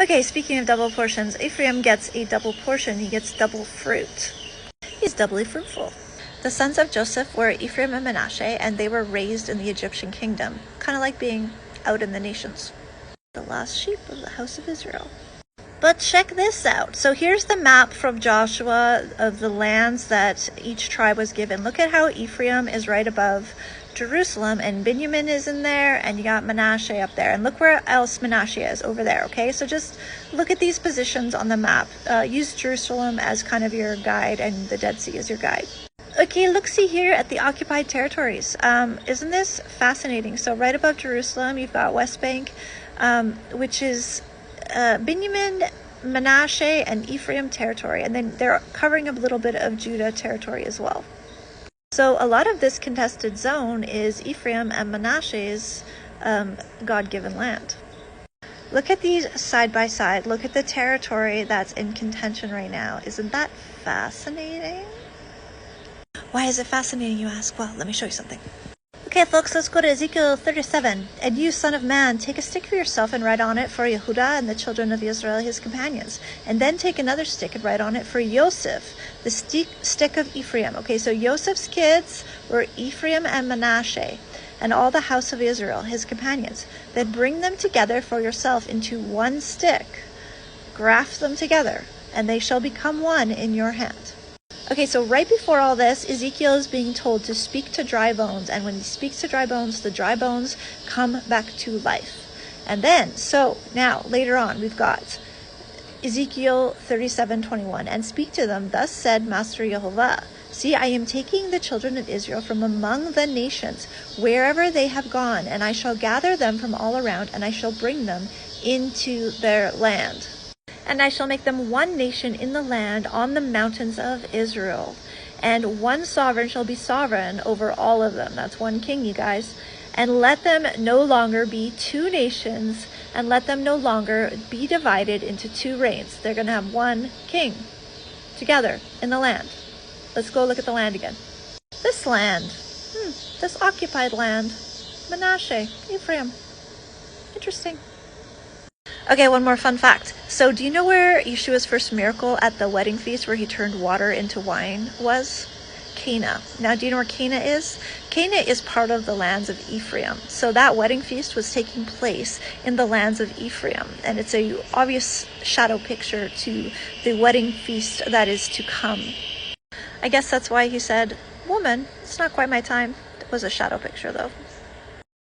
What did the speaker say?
Okay, speaking of double portions, Ephraim gets a double portion. He gets double fruit. He's doubly fruitful. The sons of Joseph were Ephraim and Manasseh, and they were raised in the Egyptian kingdom, kind of like being out in the nations. The last sheep of the house of Israel. But check this out. So here's the map from Joshua of the lands that each tribe was given. Look at how Ephraim is right above Jerusalem, and Benjamin is in there, and you got Manasseh up there. And look where else Manasseh is, over there, okay? So just look at these positions on the map. Use Jerusalem as kind of your guide, and the Dead Sea as your guide. Okay, look, see here at the occupied territories. Isn't this fascinating? So right above Jerusalem, you've got West Bank, which is Benjamin, Manasseh, and Ephraim territory. And then they're covering a little bit of Judah territory as well. So a lot of this contested zone is Ephraim and Manasseh's God-given land. Look at these side by side. Look at the territory that's in contention right now. Isn't that fascinating? Why is it fascinating, you ask? Well, let me show you something. Okay, folks, let's go to Ezekiel 37. And you, son of man, take a stick for yourself and write on it for Yehudah and the children of Israel, his companions. And then take another stick and write on it for Yosef, the stick of Ephraim. Okay, so Joseph's kids were Ephraim and Manasseh, and all the house of Israel, his companions. Then bring them together for yourself into one stick. Graft them together, and they shall become one in your hand. Okay, so right before all this, Ezekiel is being told to speak to dry bones. And when he speaks to dry bones, the dry bones come back to life. And then, so now, later on, we've got Ezekiel 37:21. And speak to them, thus said Master Yehovah. See, I am taking the children of Israel from among the nations, wherever they have gone, and I shall gather them from all around, and I shall bring them into their land. And I shall make them one nation in the land on the mountains of Israel. And one sovereign shall be sovereign over all of them. That's one king, you guys. And let them no longer be two nations, and let them no longer be divided into two reigns. They're going to have one king together in the land. Let's go look at the land again. This land, this occupied land, Manasseh, Ephraim. Interesting. Okay, one more fun fact. So do you know where Yeshua's first miracle at the wedding feast where he turned water into wine was? Cana. Now, do you know where Cana is? Cana is part of the lands of Ephraim. So that wedding feast was taking place in the lands of Ephraim. And it's a obvious shadow picture to the wedding feast that is to come. I guess that's why he said, woman, it's not quite my time. It was a shadow picture though.